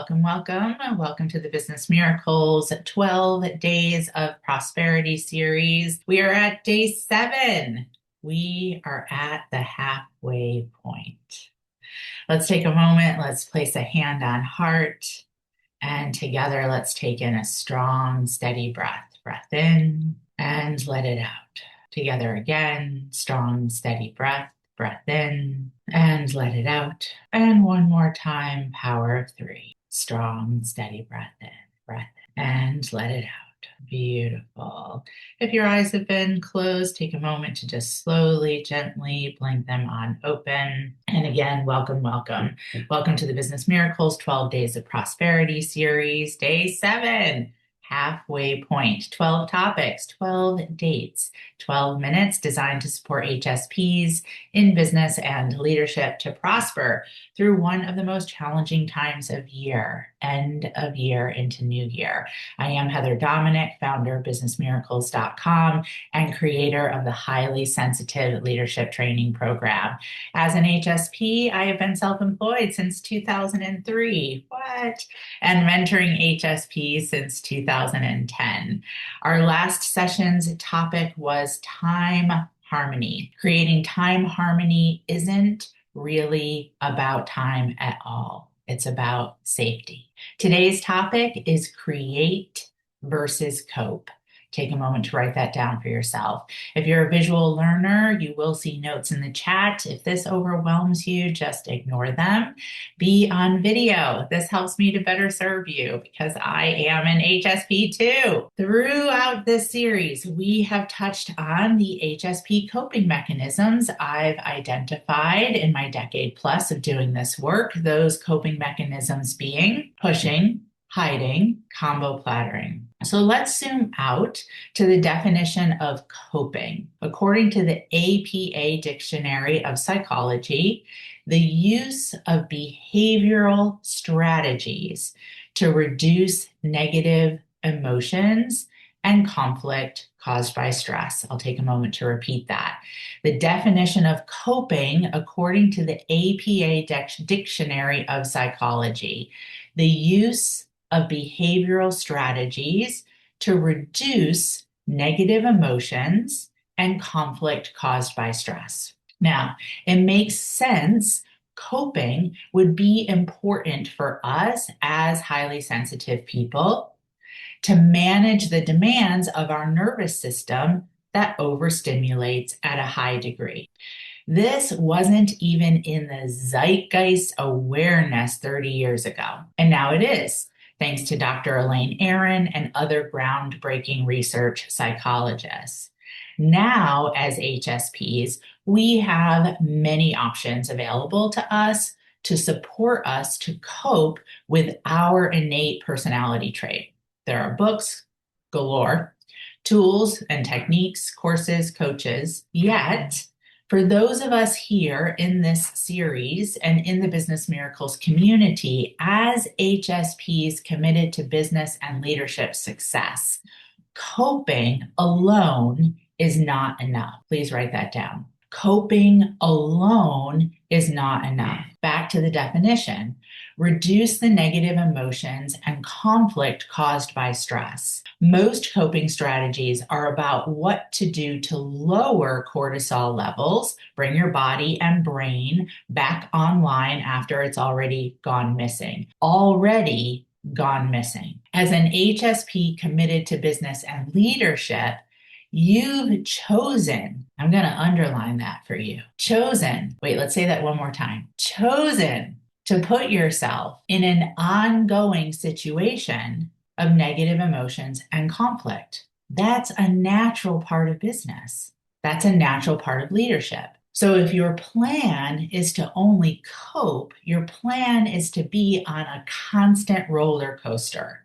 welcome, welcome. Welcome to the Business Miracles 12 Days of Prosperity series. We are at day 7. We are at the halfway point. Let's take a moment. Let's place a hand on heart. And together, let's take in a strong, steady breath. Breath in and let it out. Together again, strong, steady breath. Breath in and let it out. And one more time, power of 3. Strong, steady breath in, and let it out. Beautiful. If your eyes have been closed, take a moment to just slowly, gently blink them on open. And again, welcome, welcome. Welcome to the Business Miracles 12 Days of Prosperity series, day 7. Halfway point, 12 topics, 12 dates, 12 minutes designed to support HSPs in business and leadership to prosper through one of the most challenging times of year, end of year into new year. I am Heather Dominick, founder of businessmiracles.com and creator of the highly sensitive leadership training program. As an HSP, I have been self-employed since 2003. What? And mentoring HSPs since 2010. Our last session's topic was time harmony. Creating time harmony isn't really about time at all. It's about safety. Today's topic is create versus cope. Take a moment to write that down for yourself. If you're a visual learner, you will see notes in the chat. If this overwhelms you, just ignore them. Be on video. This helps me to better serve you because I am an HSP too. Throughout this series, we have touched on the HSP coping mechanisms I've identified in my decade plus of doing this work. Those coping mechanisms being pushing, hiding, combo plattering. So let's zoom out to the definition of coping. According to the APA Dictionary of Psychology, the use of behavioral strategies to reduce negative emotions and conflict caused by stress. I'll take a moment to repeat that. The definition of coping, according to the APA Dictionary of Psychology, the use of behavioral strategies to reduce negative emotions and conflict caused by stress. Now, it makes sense. Coping would be important for us as highly sensitive people to manage the demands of our nervous system that overstimulates at a high degree. This wasn't even in the zeitgeist awareness 30 years ago, and now it is, thanks to Dr. Elaine Aron and other groundbreaking research psychologists. Now, as HSPs, we have many options available to us to support us to cope with our innate personality trait. There are books galore, tools and techniques, courses, coaches. Yet, for those of us here in this series and in the Business Miracles community, as HSPs committed to business and leadership success, coping alone is not enough. Please write that down. Coping alone is not enough. Back to the definition. Reduce the negative emotions and conflict caused by stress. Most coping strategies are about what to do to lower cortisol levels, bring your body and brain back online after it's already gone missing. Already gone missing. As an HSP committed to business and leadership, you've chosen, I'm going to underline that for you, chosen, wait, let's say that one more time, chosen to put yourself in an ongoing situation of negative emotions and conflict. That's a natural part of business. That's a natural part of leadership. So if your plan is to only cope, your plan is to be on a constant roller coaster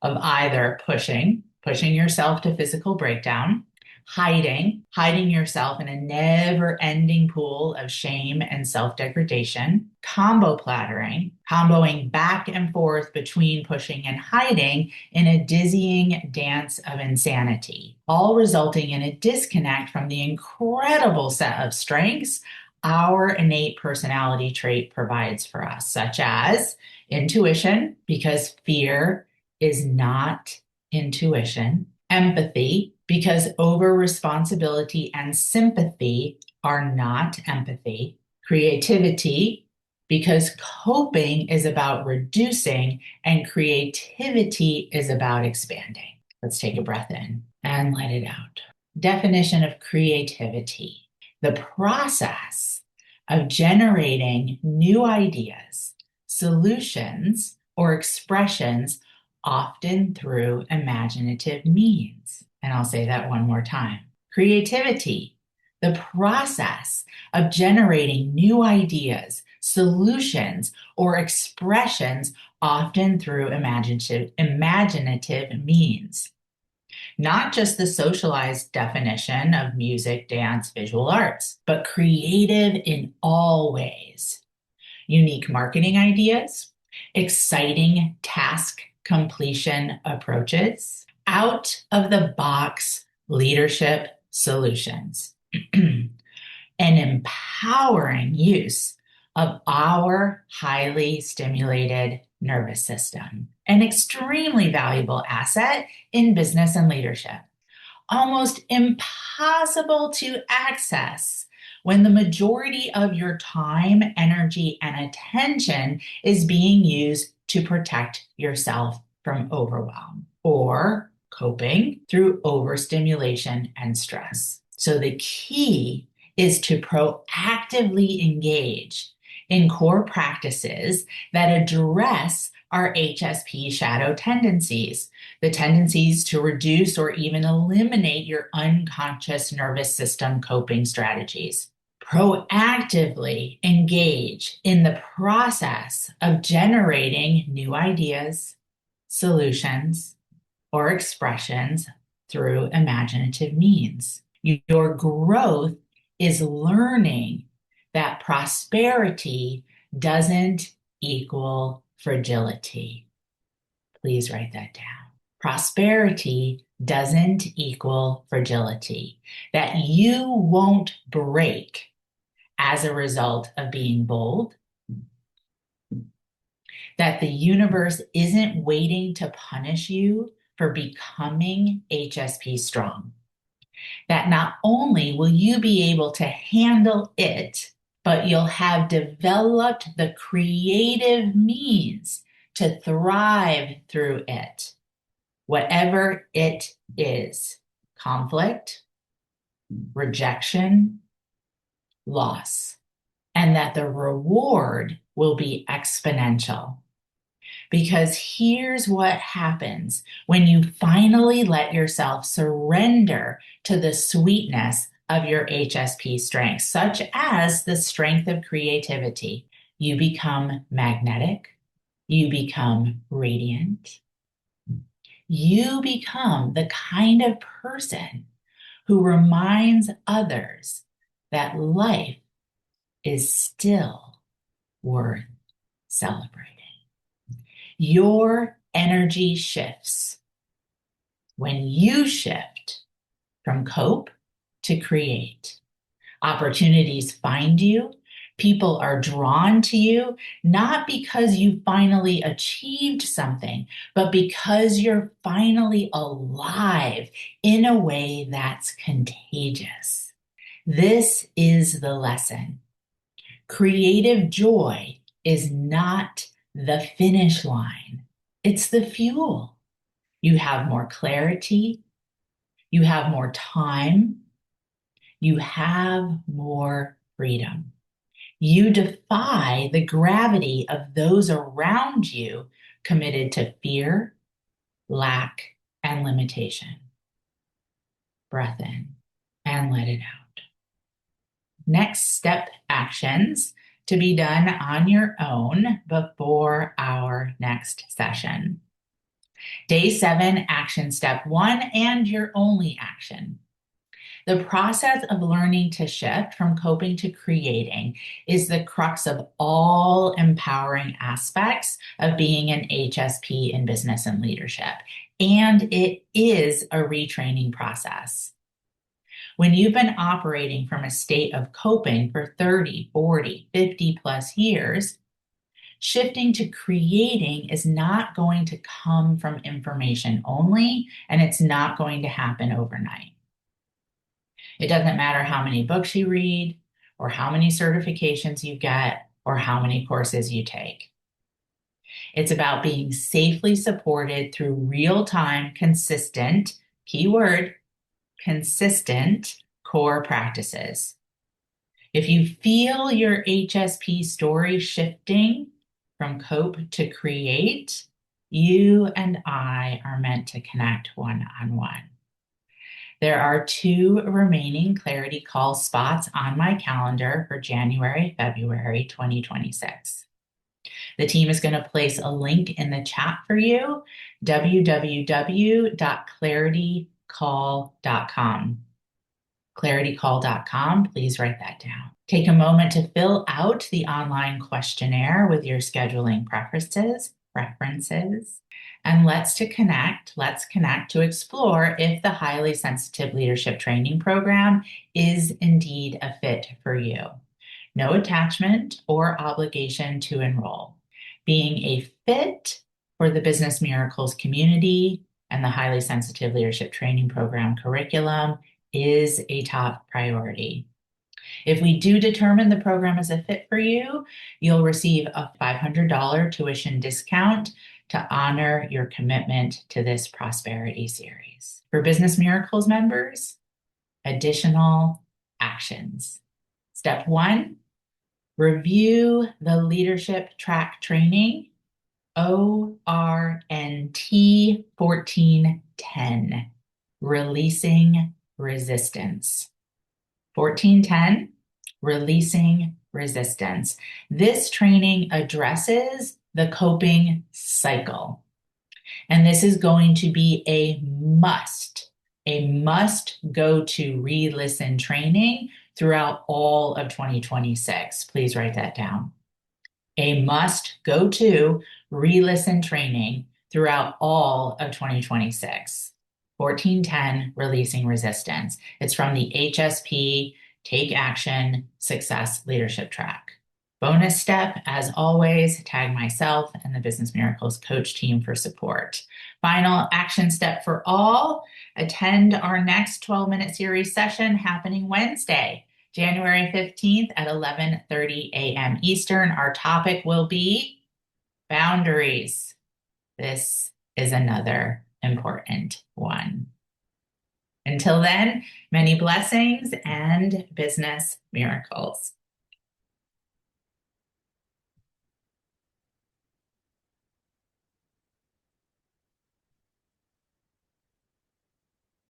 of either pushing yourself to physical breakdown, hiding yourself in a never-ending pool of shame and self-degradation, combo plattering, comboing back and forth between pushing and hiding in a dizzying dance of insanity, all resulting in a disconnect from the incredible set of strengths our innate personality trait provides for us, such as intuition, because fear is not intuition, empathy, because over responsibility and sympathy are not empathy, creativity, because coping is about reducing and creativity is about expanding. Let's take a breath in and let it out. Definition of creativity: the process of generating new ideas, solutions, or expressions, often through imaginative means. And I'll say that one more time. Creativity, the process of generating new ideas, solutions, or expressions, often through imaginative means. Not just the socialized definition of music, dance, visual arts, but creative in all ways. Unique marketing ideas, exciting task completion approaches, out of the box leadership solutions, an empowering use of our highly stimulated nervous system, an extremely valuable asset in business and leadership, almost impossible to access when the majority of your time, energy, and attention is being used to protect yourself from overwhelm or coping through overstimulation and stress. So the key is to proactively engage in core practices that address our HSP shadow tendencies, the tendencies to reduce or even eliminate your unconscious nervous system coping strategies. Proactively engage in the process of generating new ideas, solutions, or expressions through imaginative means. Your growth is learning that prosperity doesn't equal fragility. Please write that down. Prosperity doesn't equal fragility. That you won't break as a result of being bold. That the universe isn't waiting to punish you for becoming HSP strong. That not only will you be able to handle it, but you'll have developed the creative means to thrive through it, whatever it is: conflict, rejection, loss, and that the reward will be exponential. Because here's what happens when you finally let yourself surrender to the sweetness of your HSP strengths, such as the strength of creativity. You become magnetic. You become radiant. You become the kind of person who reminds others that life is still worth celebrating. Your energy shifts when you shift from cope to create. Opportunities find you. People are drawn to you, not because you finally achieved something, but because you're finally alive in a way that's contagious. This is the lesson. Creative joy is not the finish line. It's the fuel. You have more clarity. You have more time. You have more freedom. You defy the gravity of those around you committed to fear, lack, and limitation. Breath in and let it out. Next step actions to be done on your own before our next session. Day 7, action step 1, and your only action. The process of learning to shift from coping to creating is the crux of all empowering aspects of being an HSP in business and leadership. And it is a retraining process. When you've been operating from a state of coping for 30, 40, 50 plus years, shifting to creating is not going to come from information only, and it's not going to happen overnight. It doesn't matter how many books you read, or how many certifications you get, or how many courses you take. It's about being safely supported through real-time, consistent, keyword, consistent core practices. If you feel your HSP story shifting from cope to create, you and I are meant to connect one-on-one. There are 2 remaining Clarity Call spots on my calendar for January, February 2026. The team is going to place a link in the chat for you, www.claritycall.com. claritycall.com, please write that down. Take a moment to fill out the online questionnaire with your scheduling preferences, and let's connect to explore if the Highly Sensitive Leadership Training Program is indeed a fit for you. No attachment or obligation to enroll. Being a fit for the Business Miracles community and the Highly Sensitive Leadership Training Program curriculum is a top priority. If we do determine the program is a fit for you, you'll receive a $500 tuition discount to honor your commitment to this prosperity series. For Business Miracles members, additional actions. Step 1, review the leadership track training, ORNT 1410, Releasing Resistance. 1410, Releasing Resistance. This training addresses the coping cycle. And this is going to be a must go to re-listen training throughout all of 2026. Please write that down. A must go to re-listen training throughout all of 2026. 1410, Releasing Resistance. It's from the HSP Take Action Success Leadership Track. Bonus step, as always, tag myself and the Business Miracles coach team for support. Final action step for all, attend our next 12-minute series session happening Wednesday, January 15th at 11:30 a.m. Eastern. Our topic will be boundaries. This is another important one. Until then, many blessings and business miracles.